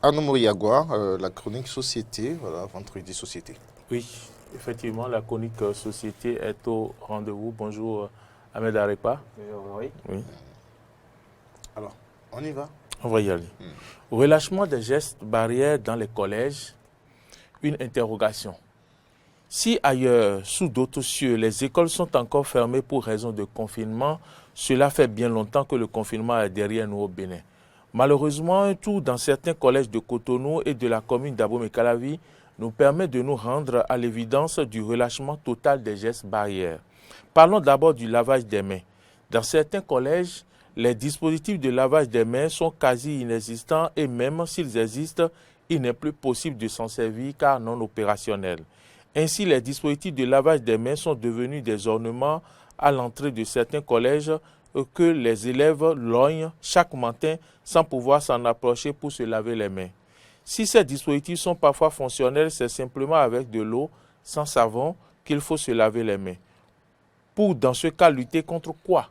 Arnaud Moriagua, la chronique Société, voilà, vendredi Société. Oui, effectivement, la chronique société est au rendez-vous. Bonjour Ahmed Arepa. Bonjour Henri. Oui, Alors, on y va. on va y aller. Relâchement des gestes barrières dans les collèges, une interrogation. Si ailleurs, sous d'autres cieux, les écoles sont encore fermées pour raison de confinement, cela fait bien longtemps que le confinement est derrière nous au Bénin. Malheureusement, un tour dans certains collèges de Cotonou et de la commune d'Abomey-Calavi nous permet de nous rendre à l'évidence du relâchement total des gestes barrières. Parlons d'abord du lavage des mains. Dans certains collèges, les dispositifs de lavage des mains sont quasi inexistants et même s'ils existent, il n'est plus possible de s'en servir car non opérationnels. Ainsi, les dispositifs de lavage des mains sont devenus des ornements à l'entrée de certains collèges que les élèves lognent chaque matin sans pouvoir s'en approcher pour se laver les mains. Si ces dispositifs sont parfois fonctionnels, c'est simplement avec de l'eau, sans savon, qu'il faut se laver les mains. Pour, dans ce cas, lutter contre quoi?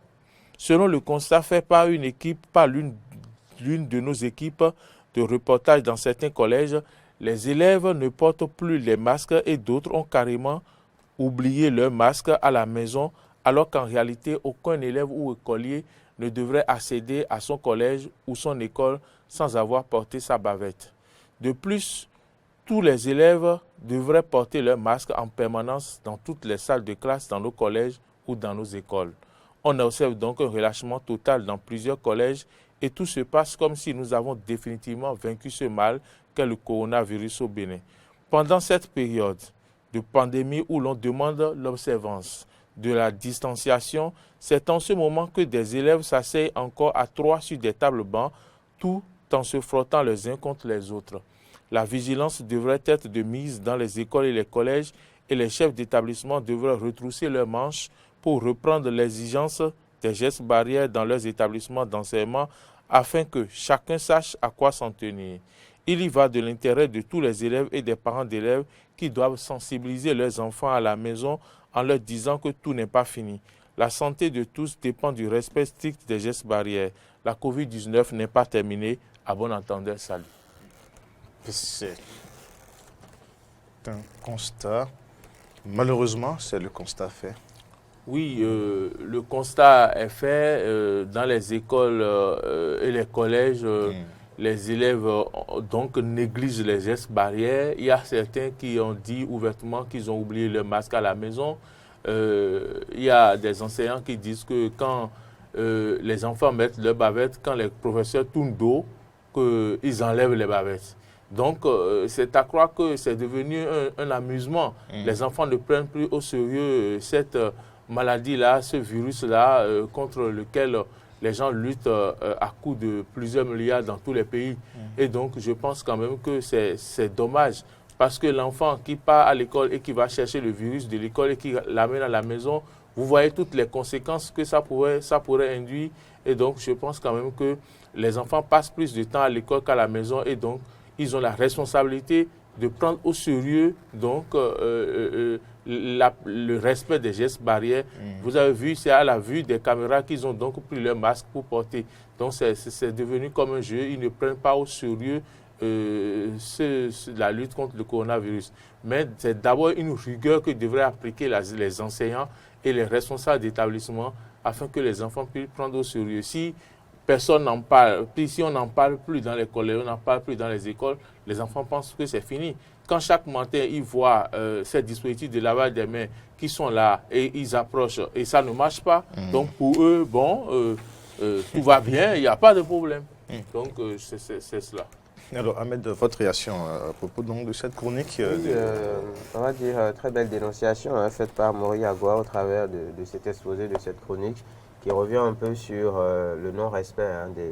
Selon le constat fait par l'une de nos équipes de reportage dans certains collèges, les élèves ne portent plus les masques et d'autres ont carrément oublié leur masque à la maison, alors qu'en réalité, aucun élève ou écolier ne devrait accéder à son collège ou son école sans avoir porté sa bavette. De plus, tous les élèves devraient porter leur masque en permanence dans toutes les salles de classe, dans nos collèges ou dans nos écoles. On observe donc un relâchement total dans plusieurs collèges et tout se passe comme si nous avons définitivement vaincu ce mal qu'est le coronavirus au Bénin. Pendant cette période de pandémie où l'on demande l'observance de la distanciation, c'est en ce moment que des élèves s'asseyent encore à trois sur des tables bancs, tout en se frottant les uns contre les autres. La vigilance devrait être de mise dans les écoles et les collèges et les chefs d'établissement devraient retrousser leurs manches pour reprendre l'exigence des gestes barrières dans leurs établissements d'enseignement afin que chacun sache à quoi s'en tenir. Il y va de l'intérêt de tous les élèves et des parents d'élèves qui doivent sensibiliser leurs enfants à la maison en leur disant que tout n'est pas fini. La santé de tous dépend du respect strict des gestes barrières. La COVID-19 n'est pas terminée. À bon entendeur, salut. C'est un constat. Malheureusement, c'est le constat fait. Oui, le constat est fait dans les écoles et les collèges. Les élèves donc négligent les gestes barrières. Il y a certains qui ont dit ouvertement qu'ils ont oublié leur masque à la maison. Il y a des enseignants qui disent que quand les enfants mettent leur bavette, quand les professeurs tournent dos, qu'ils enlèvent les bavettes. Donc, c'est à croire que c'est devenu un amusement. Les enfants ne prennent plus au sérieux cette maladie-là, ce virus-là, contre lequel les gens luttent à coups de plusieurs milliards dans tous les pays. Et donc, je pense quand même que c'est dommage. Parce que l'enfant qui part à l'école et qui va chercher le virus de l'école et qui l'amène à la maison, vous voyez toutes les conséquences que ça pourrait induire. Et donc, je pense quand même que les enfants passent plus de temps à l'école qu'à la maison. Et donc, ils ont la responsabilité de prendre au sérieux donc, le respect des gestes barrières. Vous avez vu, c'est à la vue des caméras qu'ils ont donc pris leur masque pour porter. Donc, c'est devenu comme un jeu. Ils ne prennent pas au sérieux la lutte contre le coronavirus. Mais c'est d'abord une rigueur que devraient appliquer les enseignants et les responsables d'établissement afin que les enfants puissent prendre au sérieux. Si personne n'en parle, puis si on n'en parle plus dans les collèges, on n'en parle plus dans les écoles, les enfants pensent que c'est fini. Quand chaque matin, ils voient ces dispositifs de lavage des mains qui sont là et ils approchent et ça ne marche pas, donc pour eux, bon, tout va bien, il n'y a pas de problème. Donc, c'est cela. Alors, Ahmed, votre réaction à propos donc, de cette chronique Oui, on va dire très belle dénonciation faite par Mori Agua au travers de cet exposé, de cette chronique, qui revient un peu sur le non-respect des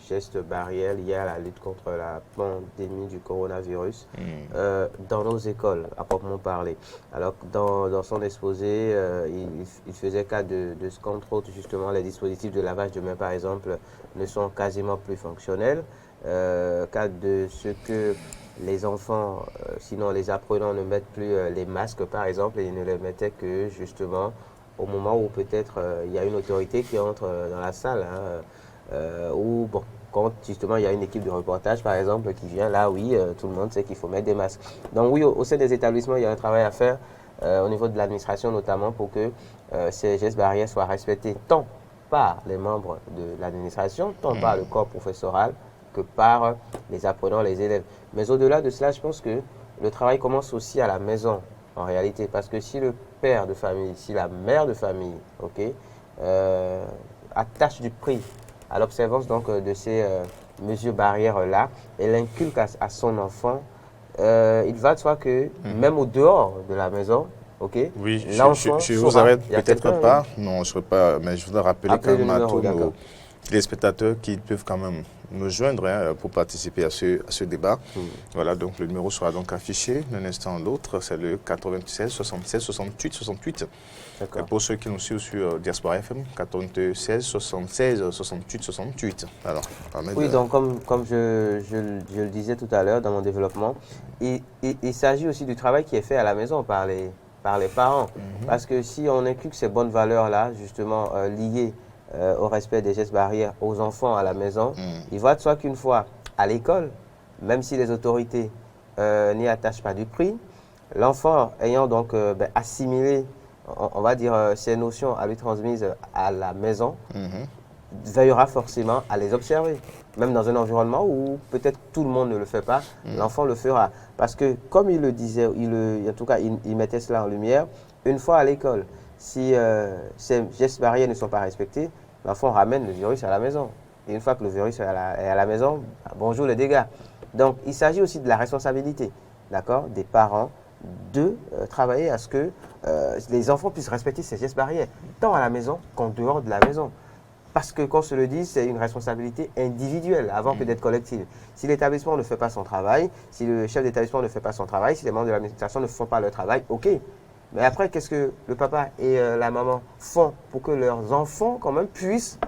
gestes barrières liés à la lutte contre la pandémie du coronavirus dans nos écoles, à proprement parler. Alors, dans son exposé, il faisait cas de ce qu'entre autres, justement, les dispositifs de lavage de mains, par exemple, ne sont quasiment plus fonctionnels. Cas de ce que les enfants, sinon les apprenants, ne mettent plus les masques par exemple, et ils ne les mettaient que justement au moment où peut-être il y a une autorité qui entre dans la salle, où bon, quand justement il y a une équipe de reportage par exemple qui vient, là oui, tout le monde sait qu'il faut mettre des masques. Donc oui, au sein des établissements, il y a un travail à faire au niveau de l'administration notamment pour que ces gestes barrières soient respectés tant par les membres de l'administration, tant par le corps professoral que par les apprenants, les élèves. Mais au-delà de cela, je pense que le travail commence aussi à la maison en réalité, parce que si le père de famille, si la mère de famille, ok, attache du prix à l'observance donc de ces mesures barrières-là, et l'inculque à son enfant, il va de soi que même au dehors de la maison, ok, Oui, l'enfant je vous saura, arrête il y a peut-être quelqu'un, pas, non, je ne pas, mais je voudrais rappeler Appelez quand le même à numéro, tous d'accord. nos téléspectateurs qui peuvent quand même nous joindre hein, pour participer à ce débat. Voilà, donc le numéro sera donc affiché d'un instant à l'autre, c'est le 96 76 68 68. Et pour ceux qui nous suivent sur Diaspora FM, 96 76 68 68. Alors, oui, donc comme je le disais tout à l'heure dans mon développement, il s'agit aussi du travail qui est fait à la maison par les parents. Parce que si on inculque ces bonnes valeurs-là, justement liées au respect des gestes barrières aux enfants à la maison, il va de soi qu'une fois à l'école, même si les autorités n'y attachent pas du prix, l'enfant ayant donc assimilé, on va dire, ces notions à lui transmises à la maison, veillera forcément à les observer. Même dans un environnement où peut-être tout le monde ne le fait pas, l'enfant le fera. Parce que, comme il le disait, en tout cas, il mettait cela en lumière, une fois à l'école, si ces gestes barrières ne sont pas respectés, l'enfant ramène le virus à la maison. Et une fois que le virus est à la maison, bonjour les dégâts. Donc, il s'agit aussi de la responsabilité, d'accord, des parents de travailler à ce que les enfants puissent respecter ces gestes barrières, tant à la maison qu'en dehors de la maison. Parce que, qu'on se le dise, c'est une responsabilité individuelle avant que d'être collective. Si l'établissement ne fait pas son travail, si le chef d'établissement ne fait pas son travail, si les membres de l'administration ne font pas leur travail, ok. Mais après, qu'est-ce que le papa et la maman font pour que leurs enfants, quand même, puissent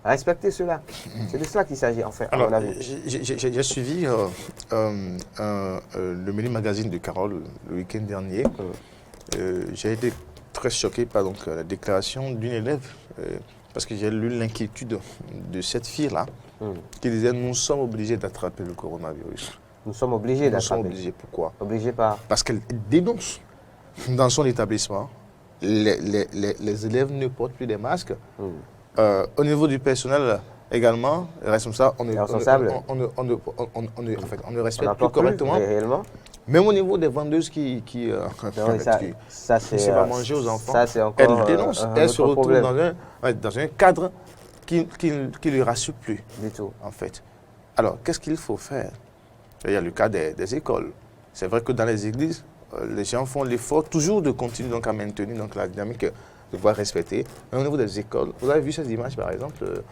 respecter cela? C'est de cela qu'il s'agit, en fait, à mon avis. J'ai suivi le mini magazine de Carole le week-end dernier. J'ai été très choqué par donc, la déclaration d'une élève, parce que j'ai lu l'inquiétude de cette fille-là, qui disait « Nous sommes obligés d'attraper le coronavirus ». Nous sommes obligés d'attraper. Nous sommes obligés, pourquoi? Obligés par... Parce qu'elle dénonce dans son établissement, les élèves ne portent plus des masques. Au niveau du personnel également, responsable, on ne respecte plus correctement. Réellement. Même au niveau des vendeuses qui va manger aux enfants, ça, c'est encore elle dénonce, elle se retrouve dans un cadre qui ne lui rassure plus. Du tout. En fait. Alors, qu'est-ce qu'il faut faire? Il y a le cas des écoles. C'est vrai que dans les églises, les gens font l'effort toujours de continuer donc, à maintenir donc, la dynamique de pouvoir respecter. Mais au niveau des écoles, vous avez vu ces images par exemple,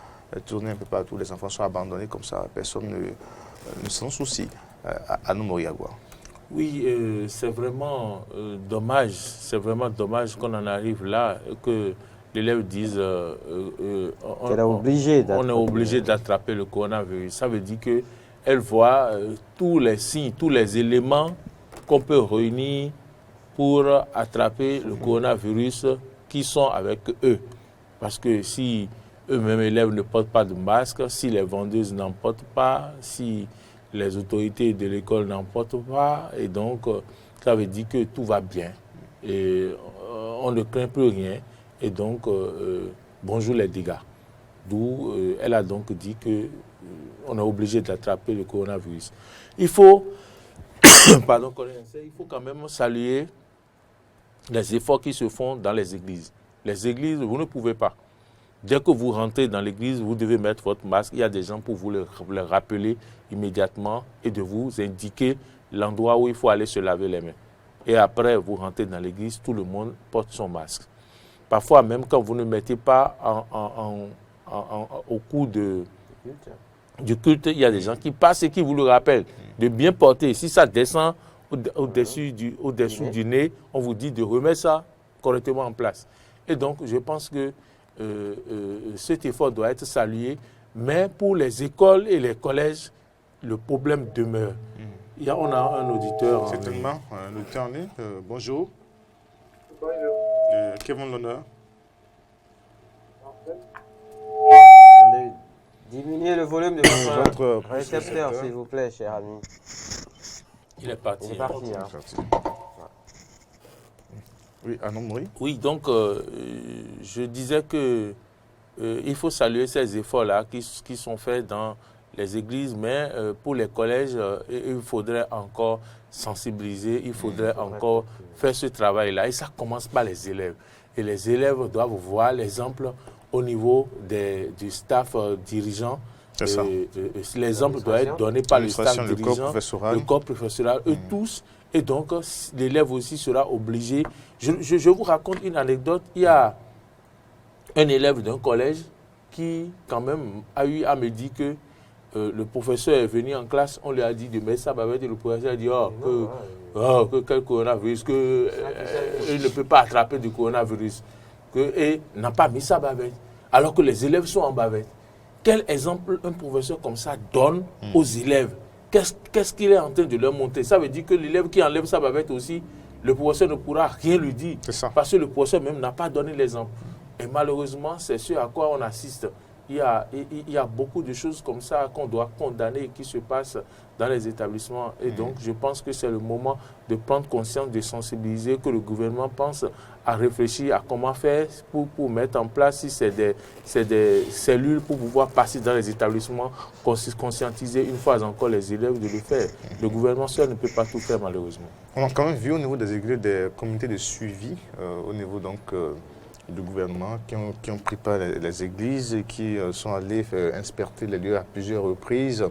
tourner un peu partout, les enfants sont abandonnés comme ça, personne ne s'en soucie. À nous, Moriagua. Oui, c'est vraiment dommage. C'est vraiment dommage qu'on en arrive là, que l'élève dise on est obligé d'attraper le coronavirus. Ça veut dire qu'elle voit tous les signes, tous les éléments qu'on peut réunir pour attraper le coronavirus qui sont avec eux. Parce que si eux-mêmes élèves ne portent pas de masque, si les vendeuses n'en portent pas, si les autorités de l'école n'en portent pas, et donc ça veut dire que tout va bien. Et on ne craint plus rien, et donc bonjour les dégâts. D'où elle a donc dit qu'on est obligé d'attraper le coronavirus. Il faut, pardon, il faut quand même saluer les efforts qui se font dans les églises. Les églises, vous ne pouvez pas. Dès que vous rentrez dans l'église, vous devez mettre votre masque. Il y a des gens pour vous le rappeler immédiatement et de vous indiquer l'endroit où il faut aller se laver les mains. Et après, vous rentrez dans l'église, tout le monde porte son masque. Parfois, même quand vous ne mettez pas au cours du culte, il y a des gens qui passent et qui vous le rappellent de bien porter. Si ça descend au-dessus du nez, on vous dit de remettre ça correctement en place. Et donc, je pense que cet effort doit être salué, mais pour les écoles et les collèges, le problème demeure. On a un auditeur. Certainement, un auditeur en ligne. Bonjour. Bonjour. Qui avons l'honneur? Diminuez le volume de votre récepteur, s'il vous plaît, cher ami. Il est parti. Il est parti, hein. Oui, Anne-Marie. Oui, donc je disais que il faut saluer ces efforts-là qui sont faits dans les églises, mais pour les collèges, il faudrait encore sensibiliser, il faudrait encore faire ce travail-là. Et ça commence par les élèves. Et les élèves doivent voir l'exemple au niveau du staff dirigeant. L'exemple doit être donné par le staff dirigeant, le corps professoral, eux tous. Et donc, l'élève aussi sera obligé. Je vous raconte une anecdote. Il y a un élève d'un collège qui, quand même, a eu à me dire que le professeur est venu en classe, on lui a dit de mettre sa bavette et le professeur a dit que quel coronavirus, il ne peut pas attraper du coronavirus, et n'a pas mis sa bavette, alors que les élèves sont en bavette. Quel exemple un professeur comme ça donne aux élèves? Qu'est-ce qu'il est en train de leur montrer? Ça veut dire que l'élève qui enlève sa bavette aussi, le professeur ne pourra rien lui dire, parce que le professeur même n'a pas donné l'exemple. Et malheureusement, c'est ce à quoi on assiste. Il y a beaucoup de choses comme ça qu'on doit condamner et qui se passent dans les établissements. Et donc, je pense que c'est le moment de prendre conscience, de sensibiliser, que le gouvernement pense à réfléchir à comment faire pour mettre en place, si c'est des cellules pour pouvoir passer dans les établissements, conscientiser une fois encore les élèves de le faire. Le gouvernement seul ne peut pas tout faire, malheureusement. On a quand même vu au niveau des églises des comités de suivi, au niveau donc du gouvernement, qui ont pris part les églises et qui sont allés inspecter les lieux à plusieurs reprises.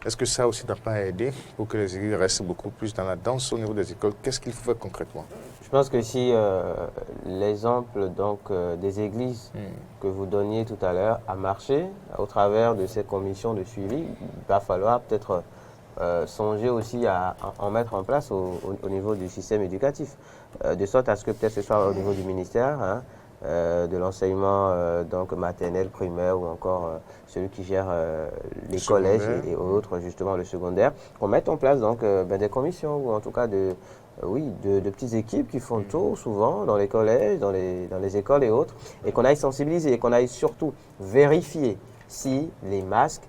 Est-ce que ça aussi n'a pas aidé pour que les églises restent beaucoup plus dans la danse au niveau des écoles? Qu'est-ce qu'il faut faire concrètement? Je pense que si l'exemple des églises que vous donniez tout à l'heure a marché au travers de ces commissions de suivi, il va falloir peut-être songer aussi à en mettre en place au niveau du système éducatif, de sorte à ce que peut-être ce soit au niveau du ministère, de l'enseignement maternel, primaire ou encore celui qui gère les collèges et autres, justement le secondaire, qu'on mette en place des commissions ou en tout cas de petites équipes qui font le tour souvent dans les collèges, dans les écoles et autres, et qu'on aille sensibiliser et qu'on aille surtout vérifier si les masques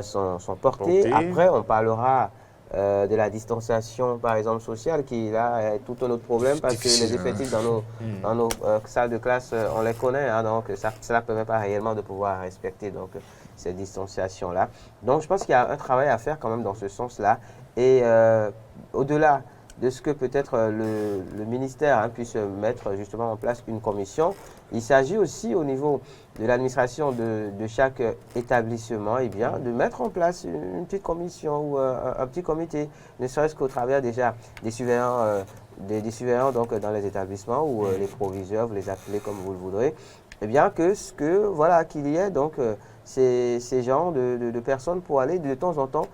sont portés. Après, on parlera de la distanciation, par exemple, sociale, qui là est tout un autre problème parce que les effectifs dans nos salles de classe, on les connaît, donc cela ne permet pas réellement de pouvoir respecter cette distanciation-là. Donc, je pense qu'il y a un travail à faire quand même dans ce sens-là. Et au-delà de ce que peut-être le ministère puisse mettre justement en place une commission, il s'agit aussi au niveau de l'administration de chaque établissement de mettre en place une petite commission ou un petit comité, ne serait-ce qu'au travers déjà des surveillants, dans les établissements ou les proviseurs, vous les appelez comme vous le voudrez, qu'il y ait ces genres de personnes pour aller de temps en temps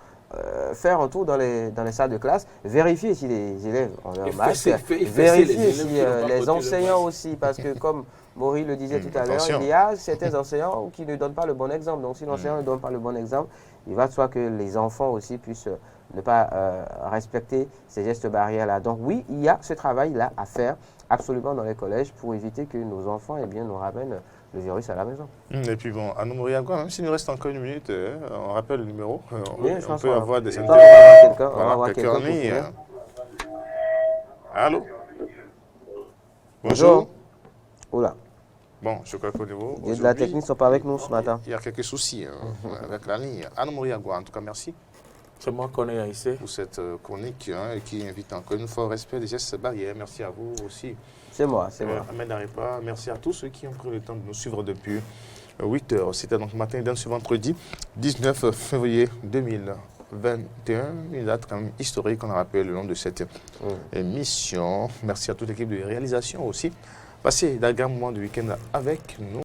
faire un tour dans les salles de classe, vérifier si les élèves ont leur masque, vérifier si les enseignants aussi, parce que comme Maurice le disait tout à l'heure, il y a certains enseignants qui ne donnent pas le bon exemple. Donc si l'enseignant ne donne pas le bon exemple, il va de soi que les enfants aussi puissent ne pas respecter ces gestes barrières-là. Donc oui, il y a ce travail-là à faire absolument dans les collèges pour éviter que nos enfants nous ramènent le virus à la maison. Et puis bon, Anne-Marie, même s'il nous reste encore une minute, on rappelle le numéro. On peut avoir des interventions. On va avoir quelqu'un en ligne. Allô? Bonjour. Oula. Bon, je crois qu'au niveau. Les de la technique ne sont pas avec nous ce matin. Il y a quelques soucis avec la ligne. Anne-Marie Agua, en tout cas, merci. C'est moi qu'on est ici. Pour cette chronique qui invite encore une fois au respect des gestes barrières. Merci à vous aussi. C'est moi. Ahmed Arepa, merci à tous ceux qui ont pris le temps de nous suivre depuis 8 heures. C'était donc matin d'un ce vendredi 19 février 2021. Une date quand même historique, on a rappelé le nom de cette émission. Merci à toute l'équipe de réalisation aussi. Passez d'agréables moments de week-end avec nous.